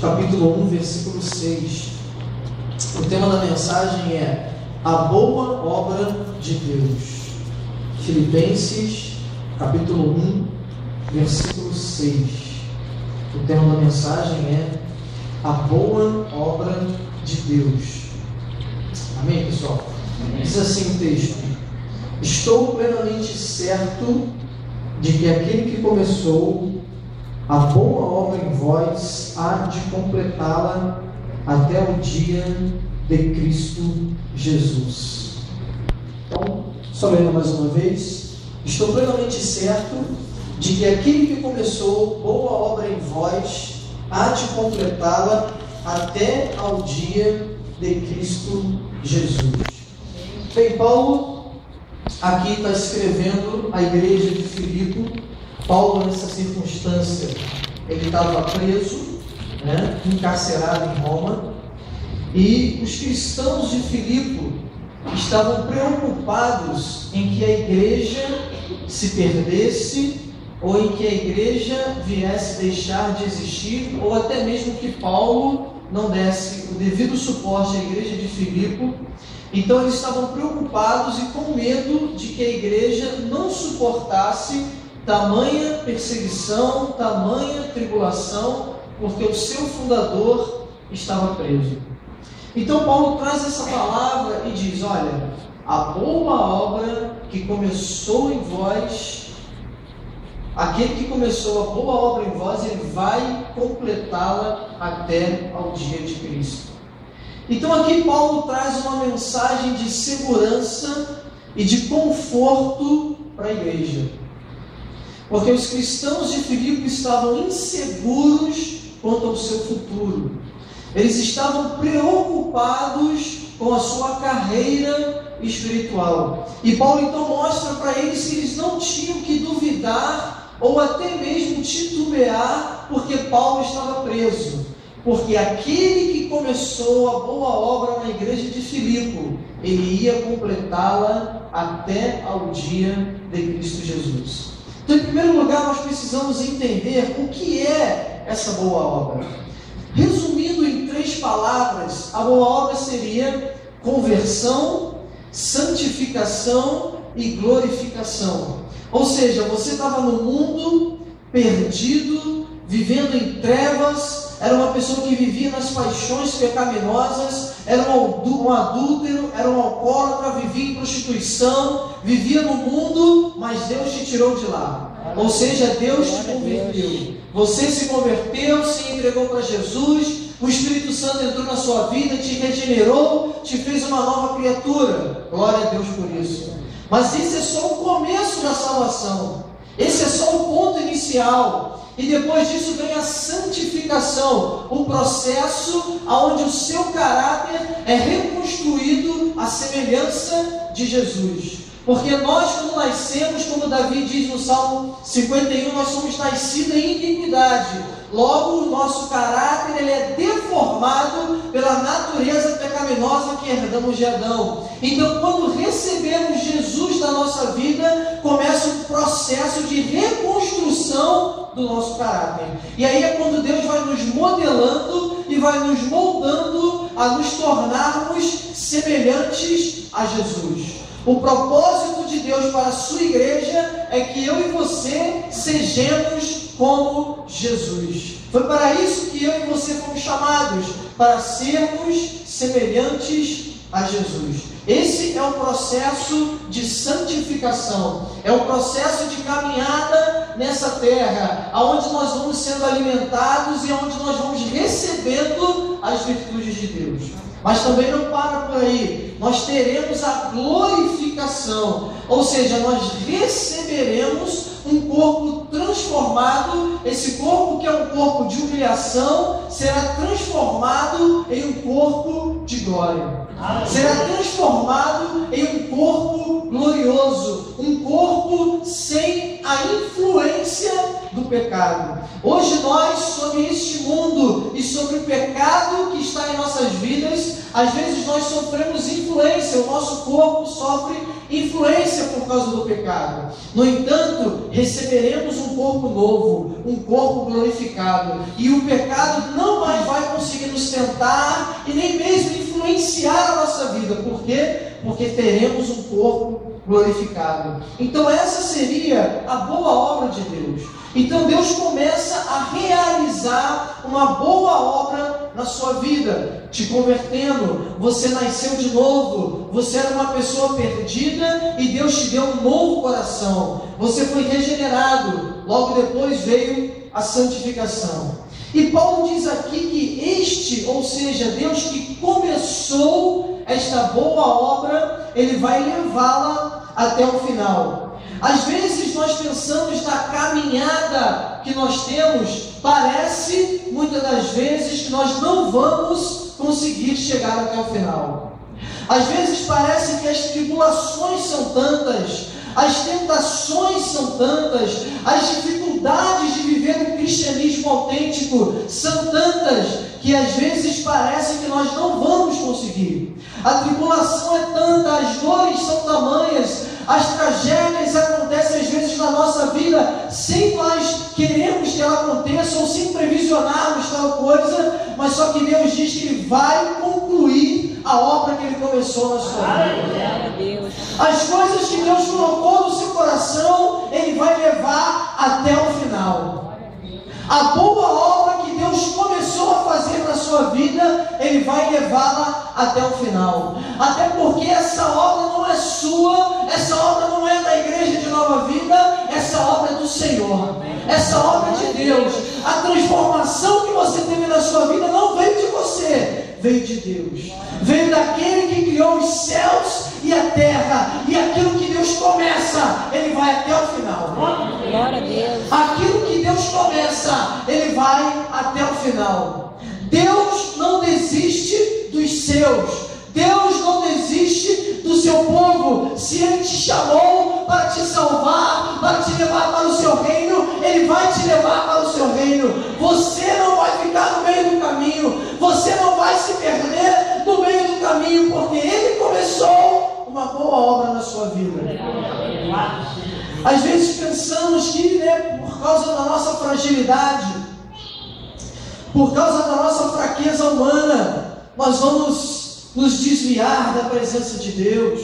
capítulo 1, versículo 6. O tema da mensagem é a boa obra de Deus. Filipenses, capítulo 1, versículo 6. O tema da mensagem é a boa obra de Deus. Amém, pessoal? Diz assim o texto: estou plenamente certo de que aquele que começou a boa obra em vós há de completá-la até o dia de Cristo Jesus. Então, só lendo mais uma vez: estou plenamente certo de que aquele que começou boa obra em vós há de completá-la até ao dia de Cristo Jesus. Bem, Paulo aqui está escrevendo à igreja de Filipe. Paulo, nessa circunstância, ele estava preso, encarcerado em Roma, e os cristãos de Filipe estavam preocupados em que a igreja se perdesse, ou em que a igreja viesse deixar de existir, ou até mesmo que Paulo não desse o devido suporte à igreja de Filipe. Então eles estavam preocupados e com medo de que a igreja não suportasse tamanha perseguição, tamanha tribulação, porque o seu fundador estava preso. Então Paulo traz essa palavra e diz: olha, a boa obra que começou em vós, aquele que começou a boa obra em vós, ele vai completá-la até ao dia de Cristo. Então aqui Paulo traz uma mensagem de segurança e de conforto para a igreja, porque os cristãos de Filipe estavam inseguros quanto ao seu futuro. Eles estavam preocupados com a sua carreira espiritual. E Paulo então mostra para eles que eles não tinham que duvidar ou até mesmo titubear porque Paulo estava preso. Porque aquele que começou a boa obra na igreja de Filipe, ele ia completá-la até ao dia de Cristo Jesus. Então, em primeiro lugar, nós precisamos entender o que é essa boa obra. Resumindo em 3 palavras, a boa obra seria conversão, santificação e glorificação. Ou seja, você estava no mundo perdido, vivendo em trevas, era uma pessoa que vivia nas paixões pecaminosas, era um adúltero, era um alcoólatra, vivia em prostituição, vivia no mundo, mas Deus te tirou de lá. Ou seja, Deus te converteu. Você se converteu, se entregou para Jesus, o Espírito Santo entrou na sua vida, te regenerou, te fez uma nova criatura. Glória a Deus por isso. Mas esse é só o começo da salvação. Esse é só o ponto inicial. E depois disso vem a santificação, o processo onde o seu caráter é reconstruído à semelhança de Jesus. Porque nós, quando nascemos, como Davi diz no Salmo 51, nós somos nascidos em iniquidade. Logo, o nosso caráter ele é deformado pela natureza pecaminosa que herdamos de Adão. Então, quando recebemos Jesus na nossa vida, começa um processo de reconstrução do nosso caráter. E aí é quando Deus vai nos modelando e vai nos moldando a nos tornarmos semelhantes a Jesus. O propósito de Deus para a sua igreja é que eu e você sejamos como Jesus. Foi para isso que eu e você fomos chamados, para sermos semelhantes a Jesus. Esse é o processo de santificação, é o processo de caminhada nessa terra, aonde nós vamos sendo alimentados e aonde nós vamos recebendo as virtudes de Deus. Mas também não para por aí, nós teremos a glorificação, ou seja, nós receberemos um corpo transformado. Esse corpo, que é um corpo de humilhação, será transformado em um corpo de glória. Será transformado em um corpo glorioso, um corpo sem a influência do pecado. Hoje nós, sobre este mundo e sobre o pecado que está em nossas vidas, às vezes nós sofremos influência, o nosso corpo sofre influência por causa do pecado. No entanto, receberemos um corpo novo, um corpo glorificado, e o pecado não mais vai influenciar a nossa vida. Por quê? Porque teremos um corpo glorificado. Então essa seria a boa obra de Deus. Então Deus começa a realizar uma boa obra na sua vida, te convertendo. Você nasceu de novo, você era uma pessoa perdida e Deus te deu um novo coração. Você foi regenerado, logo depois veio a santificação. E Paulo diz aqui que ou seja, Deus que começou esta boa obra, Ele vai levá-la até o final. Às vezes nós pensamos na caminhada que nós temos, parece muitas das vezes que nós não vamos conseguir chegar até o final. Às vezes parece que as tribulações são tantas, as tentações são tantas, as dificuldades de viver um cristianismo autêntico são tantas, que às vezes parece que nós não vamos conseguir. A tribulação é tanta, as dores são tamanhas, as tragédias acontecem às vezes na nossa vida, sem nós queremos que ela aconteça, ou sem previsionarmos tal coisa, mas só que Deus diz que Ele vai concluir a obra que Ele começou na sua vida. As coisas que Deus colocou no seu coração, Ele vai levar até o final. A boa obra que Deus começou a fazer na sua vida, Ele vai levá-la até o final. Até porque essa obra não é sua, essa obra não é da igreja de Nova Vida, essa obra é do Senhor, essa obra é de Deus. A transformação que você teve na sua vida não veio de você, veio de Deus. Veio daquele que criou os céus e a terra. E aquilo que Deus começa, Ele vai até o final. Glória a Deus. Aquilo que Deus começa, Ele vai até o final. Deus não desiste dos seus. Deus não desiste do seu povo. Se Ele te chamou para te salvar, para te levar para o seu reino, Ele vai te levar para o seu reino. Você não vai ficar no meio do caminho. Você não vai se perder no meio do caminho, porque Ele começou uma boa obra na sua vida. Às vezes pensamos que, por causa da nossa fragilidade, por causa da nossa fraqueza humana, nós vamos nos desviar da presença de Deus,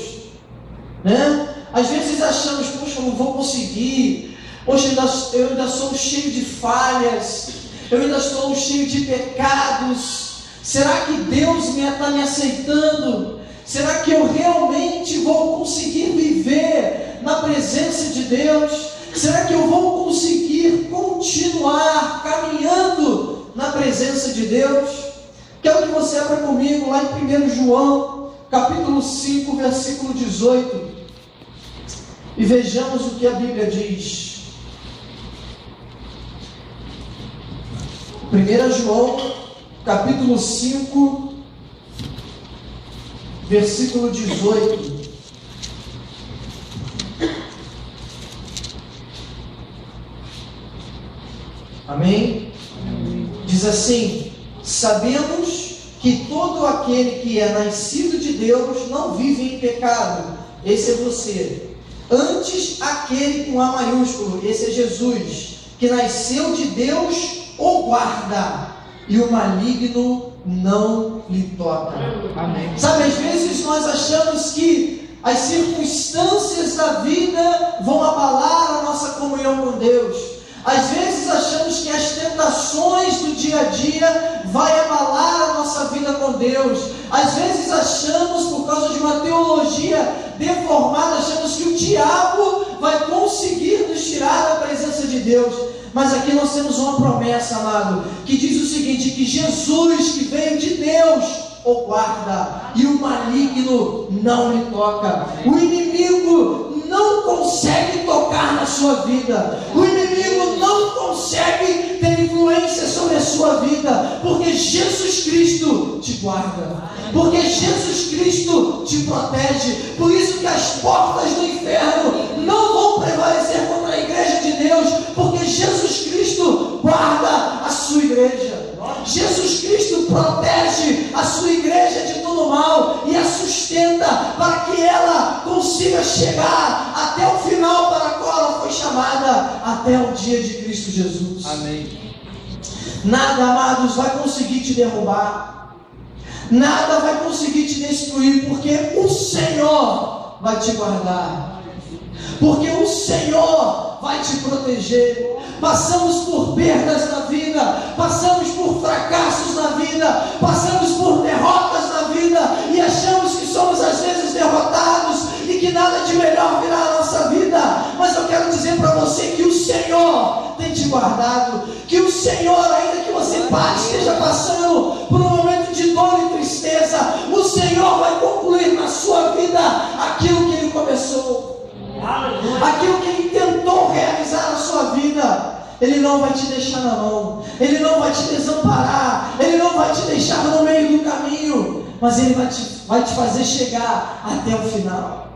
né? Às vezes achamos, poxa, eu não vou conseguir, poxa, eu ainda sou cheio de falhas, eu ainda estou cheio de pecados. Será que Deus está me aceitando? Será que eu realmente vou conseguir viver na presença de Deus? Será que eu vou conseguir continuar caminhando na presença de Deus? Quero que você abra comigo lá em 1 João, capítulo 5, versículo 18, e vejamos o que a Bíblia diz. 1 João, capítulo 5, versículo 18. Amém? Diz assim: sabemos que todo aquele que é nascido de Deus não vive em pecado. Esse é você. Antes, aquele com A maiúsculo, esse é Jesus, que nasceu de Deus, o guarda, e o maligno não lhe toca. Amém. Sabe, às vezes nós achamos que as circunstâncias da vida vão abalar a nossa comunhão com Deus. Às vezes achamos que as tentações do dia a dia vai abalar a nossa vida com Deus. Às vezes achamos, por causa de uma teologia deformada, achamos que o diabo vai conseguir nos tirar da presença de Deus. Mas aqui nós temos uma promessa, amado, que diz o seguinte: que Jesus, que veio de Deus, o guarda, e o maligno não lhe toca. O inimigo não consegue tocar na sua vida. O inimigo não consegue ter influência sobre a sua vida, porque Jesus Cristo te guarda, porque Jesus Cristo te protege. Por isso que as portas do inferno não vão prevalecer contra a igreja de Deus, porque Jesus Cristo guarda a sua igreja. Jesus Cristo protege a sua igreja de todo mal e a sustenta para que ela consiga chegar até o final para a qual ela foi chamada, até o dia de Cristo Jesus. Amém. Nada, amados, vai conseguir te derrubar. Nada vai conseguir te destruir, porque o Senhor vai te guardar, porque o Senhor vai te proteger. Passamos por perdas na vida, passamos por fracassos na vida, passamos por derrotas na vida, e achamos que somos às vezes derrotados e que nada de melhor virá à nossa vida. Mas eu quero dizer para você que o Senhor tem te guardado, que o Senhor, ainda que você esteja passando por um momento de dor e tristeza, o Senhor vai concluir na sua vida aquilo que Ele começou, aquilo que Ele tentou realizar na sua vida. Ele não vai te deixar na mão, Ele não vai te desamparar, Ele não vai te deixar no meio do caminho, mas Ele vai te fazer chegar até o final.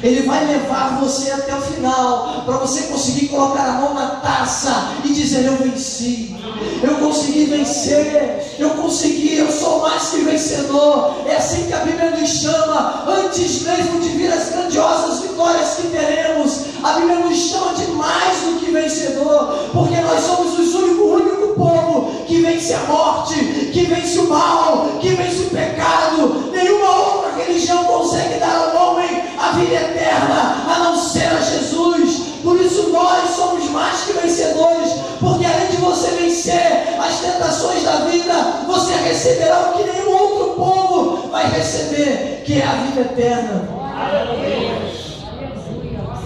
Ele vai levar você até o final, para você conseguir colocar a mão na taça e dizer: eu venci, eu consegui vencer, eu sou mais que vencedor. É assim que a Bíblia nos chama, antes mesmo de vir as grandiosas vitórias que teremos. A Bíblia nos chama de mais do que vencedor, porque nós somos o único povo que vence a morte, que vence o mal, que vence o pecado. Nenhuma outra religião consegue dar ao homem a vida eterna, a não ser a Jesus. Por isso nós somos mais que vencedores, porque além de você vencer as tentações da vida, você receberá o que nenhum outro povo vai receber, que é a vida eterna.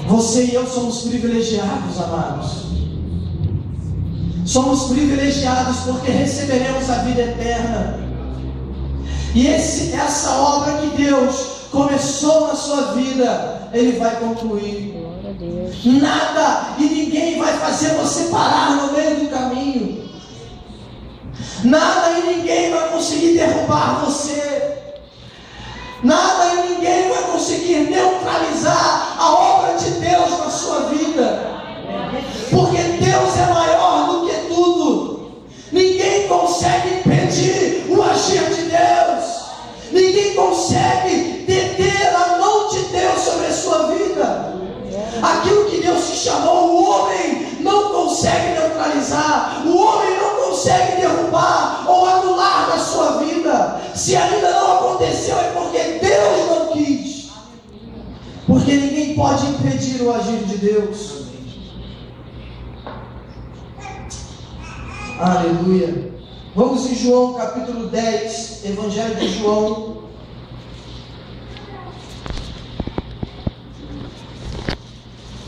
Você e eu somos privilegiados, amados. Somos privilegiados porque receberemos a vida eterna. E essa obra que Deus começou na sua vida, Ele vai concluir. Nada e ninguém vai fazer você parar no meio do caminho. Nada e ninguém vai conseguir derrubar você. Nada e ninguém vai conseguir neutralizar a obra de Deus na sua vida, porque Deus é maior do que tudo. Ninguém consegue impedir o agir de Deus. Ninguém consegue deter a mão de Deus sobre a sua vida. Aquilo que Deus te chamou, o homem não consegue neutralizar, o homem não consegue derrubar ou anular na sua vida. Se ainda não aconteceu, é porque Deus não quis, porque ninguém pode impedir o agir de Deus. Aleluia. Vamos em João capítulo 10, Evangelho de João,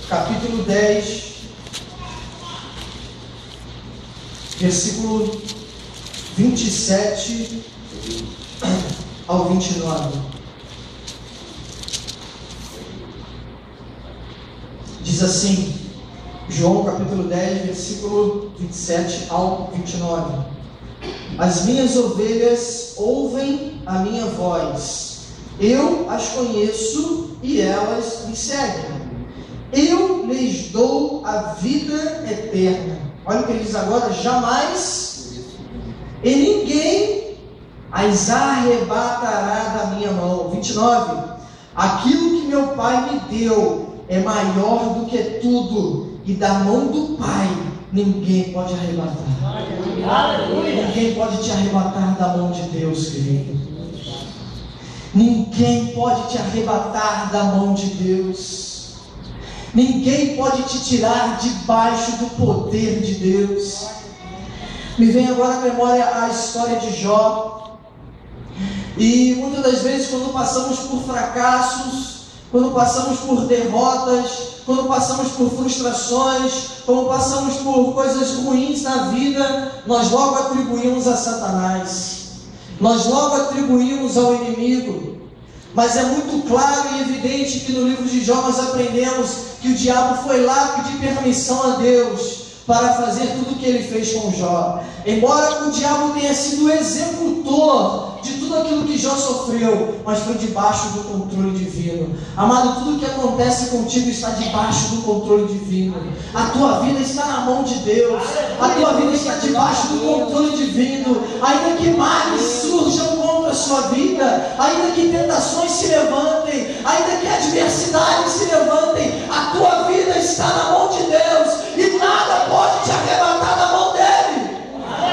capítulo 10, versículo 27 ao 29. Diz assim, João capítulo 10, versículo 27 ao 29. As minhas ovelhas ouvem a minha voz, eu as conheço e elas me seguem. Eu lhes dou a vida eterna. Olha o que ele diz agora: jamais, e ninguém as arrebatará da minha mão. 29. Aquilo que meu Pai me deu é maior do que tudo, e da mão do Pai ninguém pode arrebatar. Ninguém pode te arrebatar da mão de Deus, querido. Ninguém pode te arrebatar da mão de Deus. Ninguém pode te tirar debaixo do poder de Deus. Me vem agora à memória a história de Jó. E muitas das vezes, quando passamos por fracassos, quando passamos por derrotas, quando passamos por frustrações, quando passamos por coisas ruins na vida, nós logo atribuímos a Satanás, nós logo atribuímos ao inimigo. Mas é muito claro e evidente que no livro de Jó nós aprendemos que o diabo foi lá pedir permissão a Deus para fazer tudo o que ele fez com Jó. Embora o diabo tenha sido o executor de tudo aquilo que Jó sofreu, mas foi debaixo do controle divino. Amado, tudo o que acontece contigo está debaixo do controle divino. A tua vida está na mão de Deus. A tua vida está debaixo do controle divino. Ainda que males surjam contra a sua vida, ainda que tentações se levantem, ainda que adversidades se levantem, a tua vida está na mão de Deus, e nada pode te arrebatar da mão dele.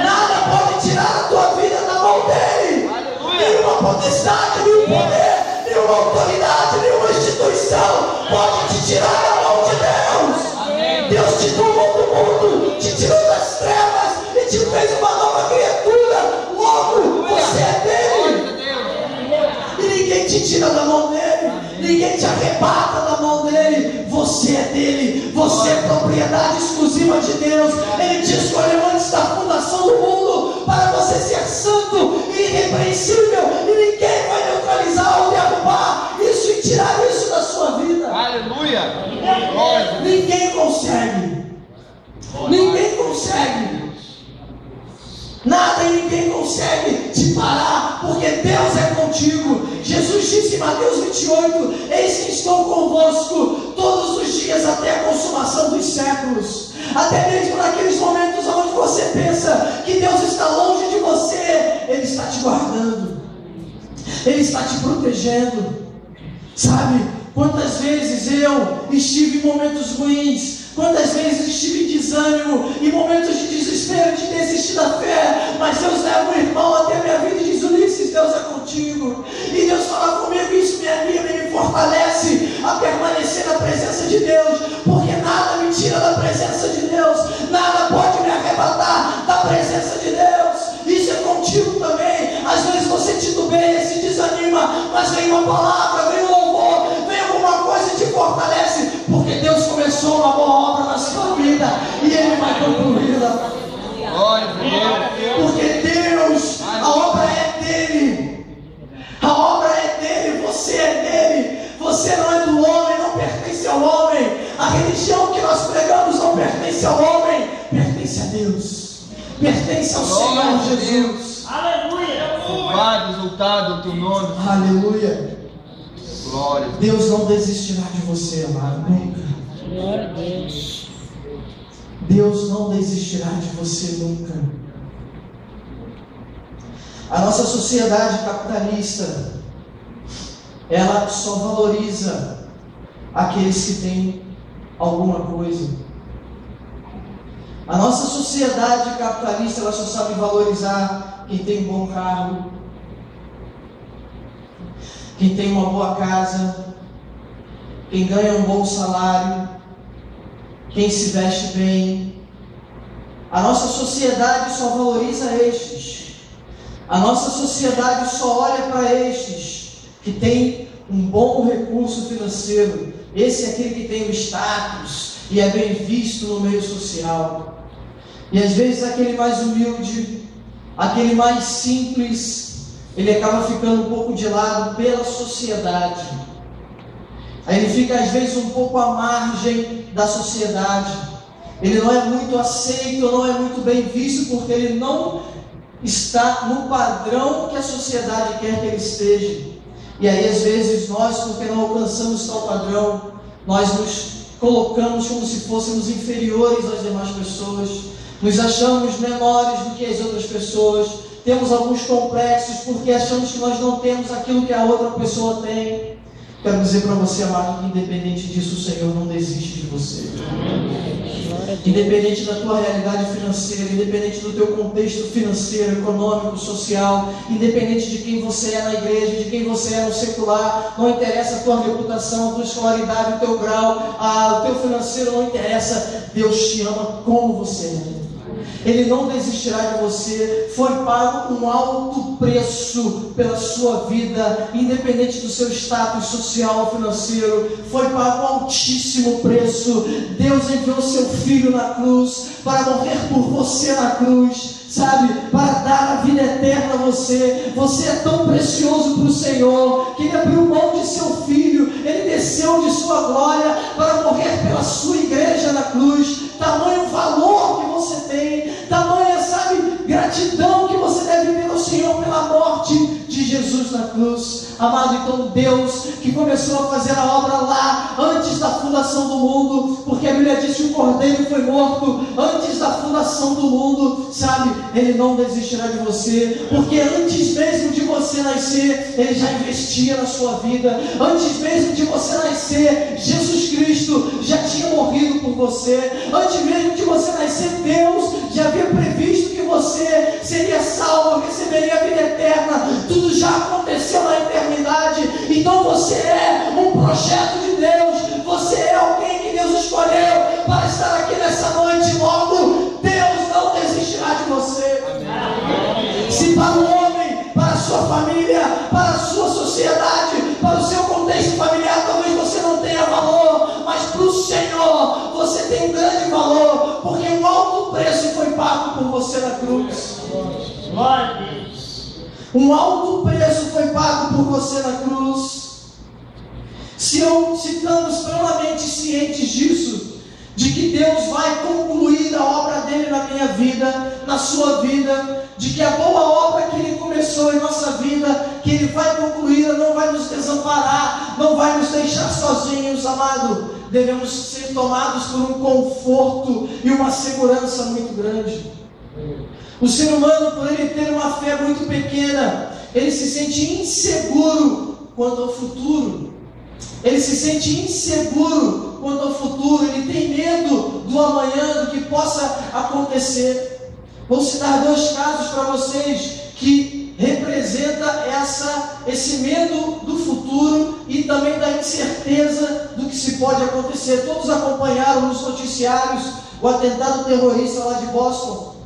Nada pode tirar a tua vida da mão dele. Nenhuma potestade, nenhum poder, nenhuma autoridade, nenhuma instituição pode te tirar da mão de Deus. Deus te tomou do mundo, te tirou das trevas e te fez uma nova criatura. Logo, você é dele. E ninguém te tira da mão dele, ninguém te arrebata da mão dele. Você é dele, você é propriedade exclusiva de Deus. Ele te escolheu antes da fundação do mundo para você ser santo e irrepreensível, e ninguém vai neutralizar ou derrubar isso e tirar isso da sua vida. Aleluia! Ninguém consegue. Ninguém consegue. Nada e ninguém consegue te parar, porque Deus é contigo. Jesus disse em Mateus 28: eis que estou convosco todos os dias até a consumação dos séculos. Até mesmo naqueles momentos onde você pensa que Deus está longe de você, Ele está te guardando, Ele está te protegendo. Sabe, quantas vezes eu estive em momentos ruins, quantas vezes estive em desânimo, em momentos de desespero, de desistir da fé, mas Deus leva um irmão até a minha vida e diz: Ulisses, Deus é contigo. E Deus fala comigo, isso me anima e me fortalece a permanecer na presença de Deus, porque nada me tira da presença de Deus, nada pode me arrebatar da presença de Deus. Isso é contigo também. Às vezes você titubeia, se desanima, mas vem uma palavra, vem um louvor, vem alguma coisa e te fortalece, porque Deus começou uma boa obra na sua vida e Ele vai concluí-la. Porque Deus, a obra é dele, a obra é dele, você é dele. Você não é do homem, não pertence ao homem. A religião que nós pregamos não pertence ao homem, pertence a Deus, pertence ao Senhor Jesus. Aleluia! Louvado, exaltado o teu nome. Aleluia. Glória. Deus não desistirá de você, amado, nunca. Glória a Deus. Deus não desistirá de você nunca. A nossa sociedade capitalista, ela só valoriza aqueles que têm alguma coisa. A nossa sociedade capitalista, ela só sabe valorizar quem tem um bom carro, quem tem uma boa casa, quem ganha um bom salário, quem se veste bem. A nossa sociedade só valoriza estes. A nossa sociedade só olha para estes que têm um bom recurso financeiro. Esse é aquele que tem o status e é bem visto no meio social. E às vezes aquele mais humilde, aquele mais simples, ele acaba ficando um pouco de lado pela sociedade. Aí ele fica às vezes um pouco à margem da sociedade. Ele não é muito aceito, não é muito bem visto, porque ele não está no padrão que a sociedade quer que ele esteja. E aí às vezes nós, porque não alcançamos tal padrão, nós nos colocamos como se fôssemos inferiores às demais pessoas, nos achamos menores do que as outras pessoas, temos alguns complexos porque achamos que nós não temos aquilo que a outra pessoa tem. Quero dizer para você, amado, que independente disso, o Senhor não desiste de você. Independente da tua realidade financeira, independente do teu contexto financeiro, econômico, social, independente de quem você é na igreja, de quem você é no secular, não interessa a tua reputação, a tua escolaridade, o teu grau, o teu financeiro, não interessa. Deus te ama como você é. Ele não desistirá de você. Foi pago um alto preço pela sua vida, independente do seu status social ou financeiro. Foi pago um altíssimo preço. Deus enviou seu Filho na cruz para morrer por você na cruz, sabe, para dar a vida eterna a você. Você é tão precioso para o Senhor que Ele abriu mão de seu Filho. Ele desceu de sua glória para morrer pela sua igreja na cruz. Tamanho valor que você tem, tamanha, sabe, gratidão que você deve ter ao Senhor pela morte de Jesus na cruz. Amado, então Deus que começou a fazer a obra lá antes da fundação do mundo, porque a Bíblia diz que o Cordeiro foi morto antes da fundação do mundo, sabe, Ele não desistirá de você, porque antes mesmo de você nascer, Ele já investia na sua vida. Antes mesmo de você nascer, Jesus Cristo já tinha morrido por você. Antes mesmo de você nascer, Deus já havia previsto que você seria salvo, receberia a vida eterna. Tudo já aconteceu projeto de Deus. Você é alguém que Deus escolheu para estar aqui nessa noite. Logo, Deus não desistirá de você. Se para o homem, para a sua família, para a sua sociedade, para o seu contexto familiar, talvez você não tenha valor, mas para o Senhor você tem um grande valor, porque um alto preço foi pago por você na cruz. Um alto preço foi pago por você na cruz. Se estamos plenamente cientes disso, de que Deus vai concluir a obra dele na minha vida, na sua vida, de que a boa obra que ele começou em nossa vida, que ele vai concluir, não vai nos desamparar, não vai nos deixar sozinhos, amado. Devemos ser tomados por um conforto e uma segurança muito grande. O ser humano, por ele ter uma fé muito pequena, ele se sente inseguro quanto ao futuro. Ele se sente inseguro quanto ao futuro. Ele tem medo do amanhã, do que possa acontecer. Vou citar 2 casos para vocês que representa esse medo do futuro e também da incerteza do que se pode acontecer. Todos acompanharam nos noticiários o atentado terrorista lá de Boston.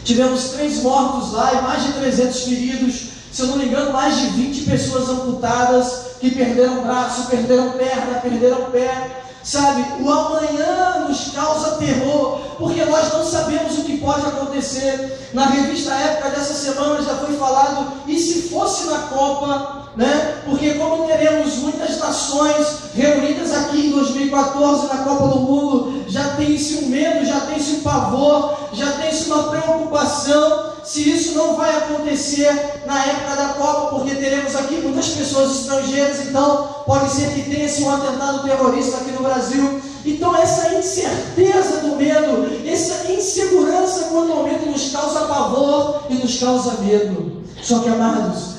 Tivemos 3 mortos lá e mais de 300 feridos. Se eu não me engano, mais de 20 pessoas amputadas, que perderam braço, perderam perna, perderam pé. Sabe, o amanhã nos causa terror, porque nós não sabemos o que pode acontecer. Na revista Época dessa semana já foi falado, e se fosse na Copa, né? Porque como teremos muitas nações reunidas aqui em 2014 na Copa do Mundo, já tem-se um medo, já tem-se um pavor, já tem-se uma preocupação, se isso não vai acontecer na época da Copa, porque teremos aqui muitas pessoas estrangeiras, então pode ser que tenha-se um atentado terrorista aqui no Brasil. Então essa incerteza do medo, essa insegurança quanto ao medo nos causa pavor e nos causa medo. Só que, amados,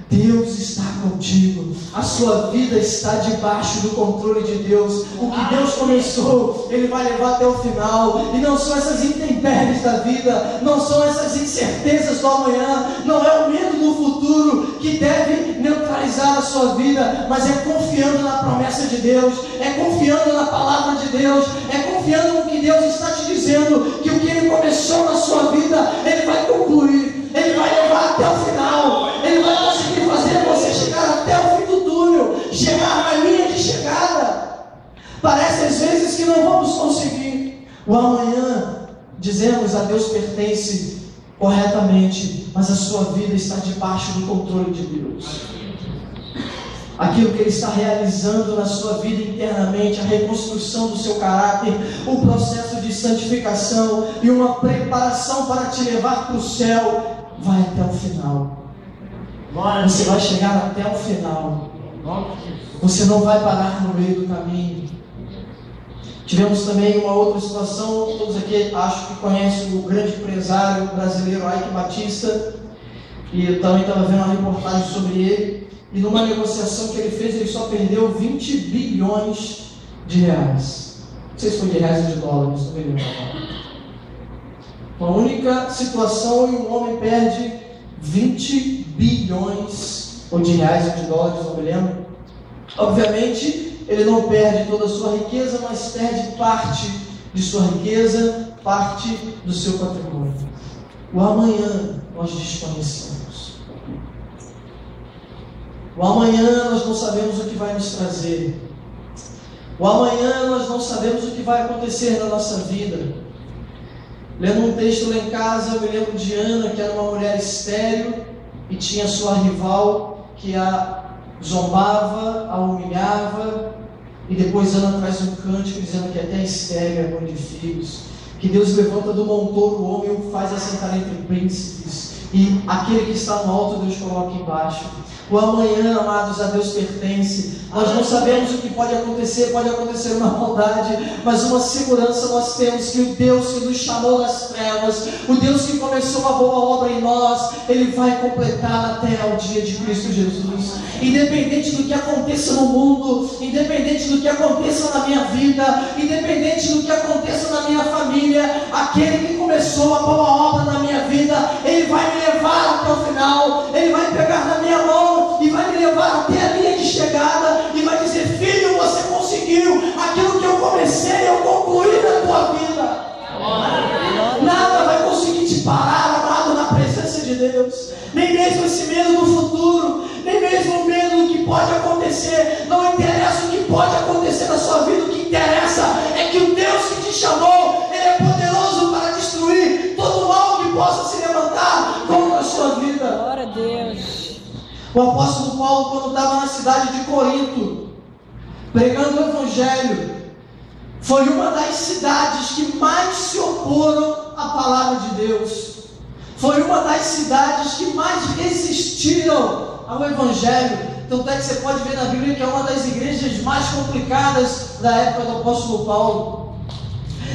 Deus está contigo, a sua vida está debaixo do controle de Deus. O que Deus começou, Ele vai levar até o final. E não são essas intempéries da vida, não são essas incertezas do amanhã, não é o medo do futuro que deve neutralizar a sua vida, mas é confiando na promessa de Deus, é confiando na palavra de Deus, é confiando no que Deus está te dizendo, que o que Ele começou na sua vida, Ele vai concluir, Ele vai levar até o final, Ele vai conseguir fazer você chegar até o fim do túnel, chegar na linha de chegada. Parece às vezes que não vamos conseguir. O amanhã, dizemos, a Deus pertence corretamente, mas a sua vida está debaixo do controle de Deus. Aquilo que Ele está realizando na sua vida internamente, a reconstrução do seu caráter, o processo de santificação e uma preparação para te levar para o céu, vai até o final. Você vai chegar até o final. Você não vai parar no meio do caminho. Tivemos também uma outra situação, todos aqui acho que conhecem o grande empresário brasileiro Ike Batista, e eu também estava vendo uma reportagem sobre ele, e numa negociação que ele fez, ele só perdeu 20 bilhões de reais. Não sei se foi de reais ou de dólares, não me lembro. Uma única situação e um homem perde 20 bilhões, ou de reais ou de dólares, não me lembro. Obviamente, ele não perde toda a sua riqueza, mas perde parte de sua riqueza, parte do seu patrimônio. O amanhã nós desconhecemos. O amanhã nós não sabemos o que vai nos trazer. O amanhã nós não sabemos o que vai acontecer na nossa vida. Lendo um texto lá em casa, eu me lembro de Ana, que era uma mulher estéril e tinha sua rival que a zombava, a humilhava, e depois Ana traz um cântico dizendo que até estéril é mãe de filhos, que Deus levanta do montouro o homem e o faz assentar entre príncipes, e aquele que está no alto Deus coloca embaixo. O amanhã, amados, a Deus pertence. Nós não sabemos o que pode acontecer uma maldade, mas uma segurança nós temos, que o Deus que nos chamou das trevas, o Deus que começou a boa obra em nós, Ele vai completar até ao dia de Cristo Jesus. Independente do que aconteça no mundo, independente do que aconteça na minha vida, independente do que aconteça na minha família, aquele que começou a boa obra na minha vida, Ele vai me levar até o final, Ele vai pegar na minha mão e vai me levar até a linha de chegada e vai dizer: filho, Deus, nem mesmo esse medo do futuro, nem mesmo o medo do que pode acontecer. Não interessa o que pode acontecer na sua vida, o que interessa é que o Deus que te chamou, Ele é poderoso para destruir todo mal que possa se levantar contra a sua vida. Glória a Deus. O apóstolo Paulo, quando estava na cidade de Corinto, pregando o Evangelho, foi uma das cidades que mais se oporam à palavra de Deus. Foi uma das cidades que mais resistiram ao Evangelho. Tanto é que você pode ver na Bíblia que é uma das igrejas mais complicadas da época do apóstolo Paulo.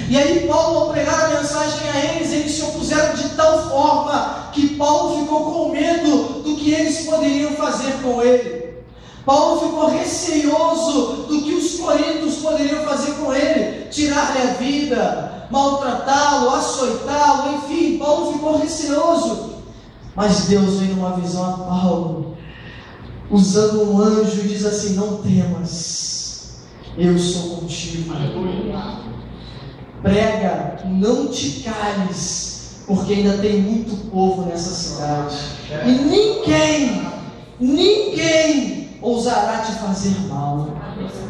E aí Paulo, ao pregar a mensagem a eles se opuseram de tal forma que Paulo ficou com medo do que eles poderiam fazer com ele. Paulo ficou receoso do que os coríntios poderiam fazer com ele, tirar-lhe a vida, maltratá-lo, açoitá-lo, enfim, Paulo ficou receoso. Mas Deus veio numa visão a Paulo, usando um anjo, e diz assim: não temas, eu sou contigo. Prega, não te cales, porque ainda tem muito povo nessa cidade, e ninguém ousará te fazer mal.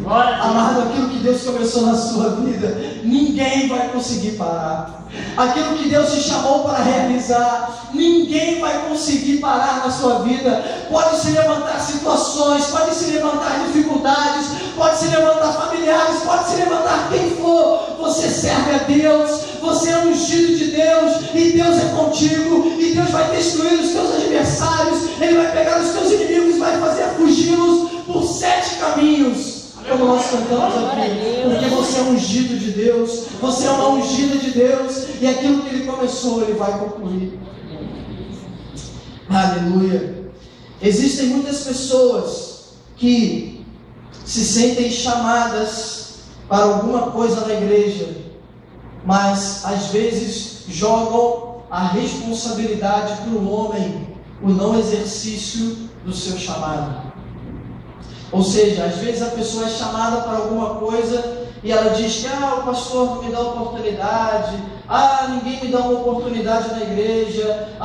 Amado, aquilo que Deus começou na sua vida, ninguém vai conseguir parar. Aquilo que Deus te chamou para realizar, ninguém vai conseguir parar na sua vida. Pode se levantar situações, pode se levantar dificuldades, pode se levantar familiares, pode se levantar quem for. Você serve a Deus, você é ungido de Deus, e Deus é contigo, e Deus vai destruir os teus adversários. Ele vai pegar os teus inimigos e vai fazer fugi-los por 7 caminhos, como nós cantamos aqui, porque você é ungido de Deus, você é uma ungida de Deus, e aquilo que Ele começou, Ele vai concluir. Aleluia. Existem muitas pessoas que se sentem chamadas para alguma coisa na igreja, mas às vezes jogam a responsabilidade para o homem, o não exercício do seu chamado. Ou seja, às vezes a pessoa é chamada para alguma coisa e ela diz que o pastor não me dá oportunidade, ninguém me dá uma oportunidade na igreja,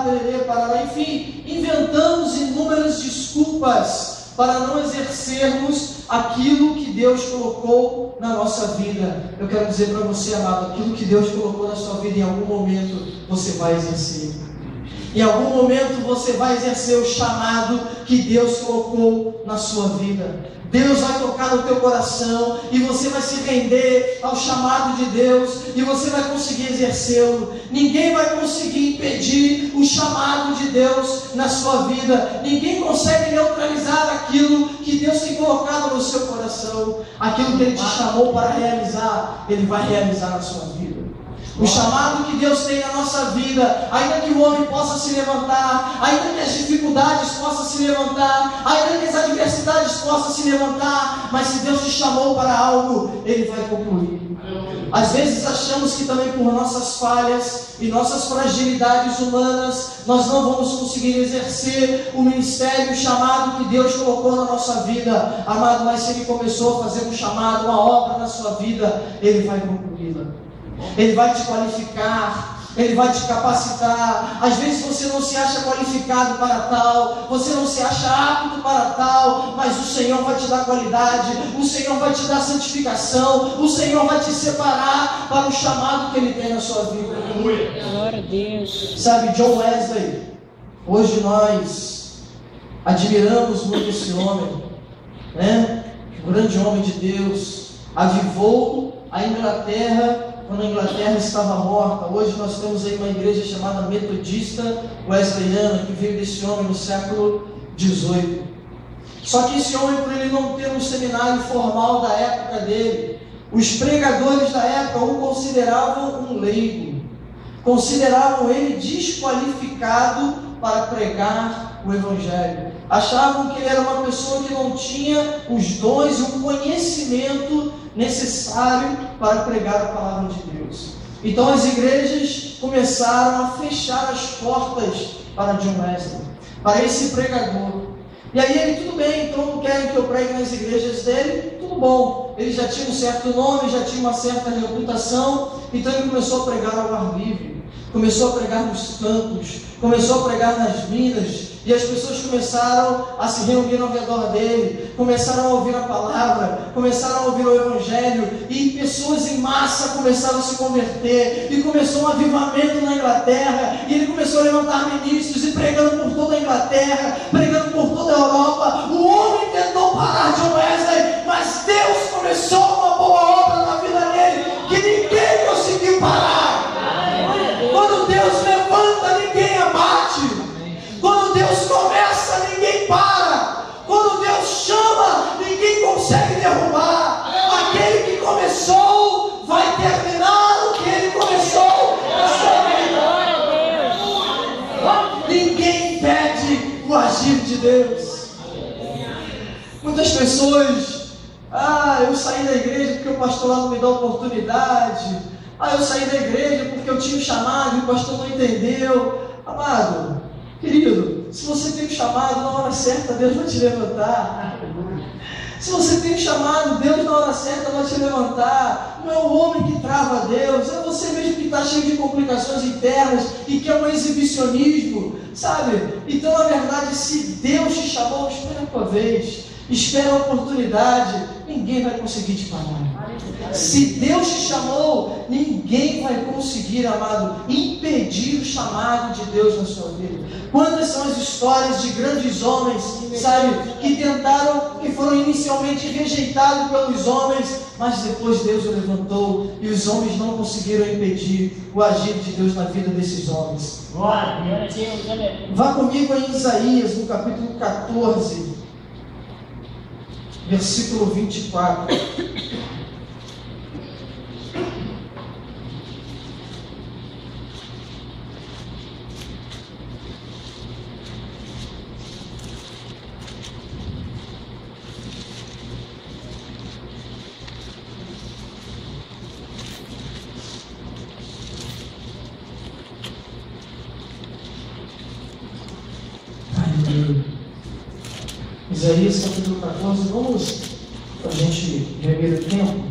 pererê, parará, enfim, inventamos inúmeras desculpas para não exercermos aquilo que Deus colocou na nossa vida. Eu quero dizer para você, amado, aquilo que Deus colocou na sua vida, em algum momento você vai exercer. Em algum momento você vai exercer o chamado que Deus colocou na sua vida. Deus vai tocar no teu coração e você vai se render ao chamado de Deus e você vai conseguir exercê-lo. Ninguém vai conseguir impedir o chamado de Deus na sua vida. Ninguém consegue neutralizar aquilo que Deus tem colocado no seu coração. Aquilo que Ele te chamou para realizar, Ele vai realizar na sua vida. O chamado que Deus tem na nossa vida, ainda que o homem possa se levantar, ainda que as dificuldades possam se levantar, ainda que as adversidades possam se levantar, mas se Deus te chamou para algo, Ele vai concluir. Às vezes achamos que também por nossas falhas e nossas fragilidades humanas, nós não vamos conseguir exercer o ministério, o chamado que Deus colocou na nossa vida. Amado, mas se Ele começou a fazer um chamado, uma obra na sua vida, Ele vai concluí-la. Ele vai te qualificar, Ele vai te capacitar. Às vezes você não se acha qualificado para tal, você não se acha apto para tal, mas o Senhor vai te dar qualidade, o Senhor vai te dar santificação, o Senhor vai te separar para o chamado que Ele tem na sua vida. Glória a Deus. Sabe, John Wesley, hoje nós admiramos muito esse homem, né? Um grande homem de Deus, avivou a Inglaterra quando a Inglaterra estava morta. Hoje nós temos aí uma igreja chamada Metodista Wesleyana, que veio desse homem no século XVIII. Só que esse homem, por ele não ter um seminário formal da época dele, os pregadores da época o consideravam um leigo, consideravam ele desqualificado para pregar o Evangelho. Achavam que ele era uma pessoa que não tinha os dons e o conhecimento necessário para pregar a palavra de Deus. Então as igrejas começaram a fechar as portas para John Wesley, para esse pregador. E aí ele, tudo bem, então não querem que eu pregue nas igrejas dele, tudo bom. Ele já tinha um certo nome, já tinha uma certa reputação, então ele começou a pregar ao ar livre. começou a pregar nos campos, começou a pregar nas minas, e as pessoas começaram a se reunir ao redor dele, começaram a ouvir a palavra, começaram a ouvir o evangelho, e pessoas em massa começaram a se converter, e começou um avivamento na Inglaterra, e ele começou a levantar ministros, e pregando por toda a Inglaterra, pregando por toda a Europa. O homem tentou parar John Wesley, mas Deus começou uma boa obra na vida dele, que ninguém conseguiu parar. Quando Deus levanta, ninguém abate. Quando Deus começa, ninguém para. Quando Deus chama, ninguém consegue derrubar. Aquele que começou vai terminar o que ele começou na sua vida. Ninguém impede o agir de Deus. Muitas pessoas, eu saí da igreja porque o pastor lá não me dá oportunidade. Eu saí da igreja porque eu tinha um chamado e o pastor não entendeu. Amado, querido, se você tem um chamado, na hora certa Deus vai te levantar. Se você tem um chamado, Deus na hora certa vai te levantar. Não é o homem que trava Deus, é você mesmo que está cheio de complicações internas e que é um exibicionismo, sabe? Então, na verdade, se Deus te chamou, espera a tua vez, espera a oportunidade, ninguém vai conseguir te parar. Se Deus te chamou, ninguém vai conseguir, amado, impedir o chamado de Deus na sua vida. Quantas são as histórias de grandes homens, sabe, que tentaram, que foram inicialmente rejeitados pelos homens, mas depois Deus o levantou e os homens não conseguiram impedir o agir de Deus na vida desses homens. Vá comigo em Isaías, no capítulo 14, versículo 24. Isaías capítulo 14, vamos para a gente rever o tempo,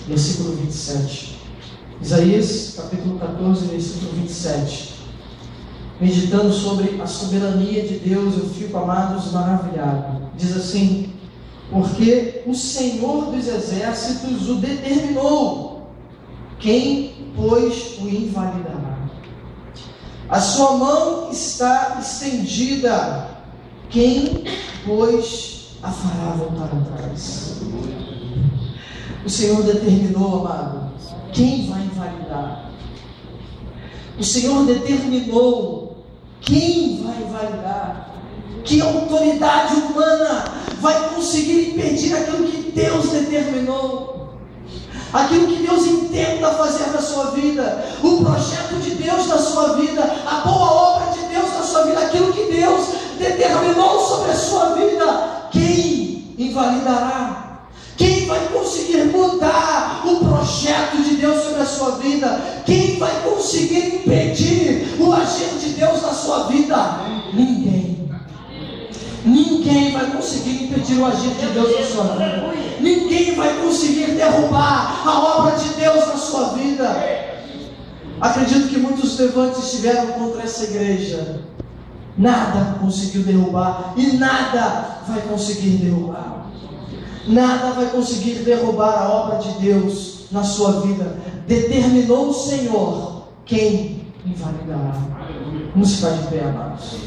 versículo 27. Isaías capítulo 14, versículo 27. Meditando sobre a soberania de Deus, eu fico, amados, maravilhado. Diz assim: porque o Senhor dos exércitos o determinou, quem, pois, o invalidará? A sua mão está estendida, quem, pois, a fará voltar atrás? O Senhor determinou, amado, quem vai invalidar? O Senhor determinou, quem vai invalidar? Que autoridade humana vai conseguir impedir aquilo que Deus determinou? Aquilo que Deus intenta fazer na sua vida, o projeto de Deus na sua vida, a boa obra de Deus na sua vida, aquilo que Deus determinou sobre a sua vida, quem invalidará? Quem vai conseguir mudar o projeto de Deus sobre a sua vida? Quem vai conseguir impedir o agir de Deus na sua vida? Ninguém. Ninguém vai conseguir impedir o agir de Deus na sua vida. Ninguém vai conseguir derrubar a obra de Deus na sua vida. Acredito que muitos levantes estiveram contra essa igreja. Nada conseguiu derrubar e nada vai conseguir derrubar. Nada vai conseguir derrubar a obra de Deus na sua vida. Determinou o Senhor, quem invalidará? Vamos ficar de pé, amados.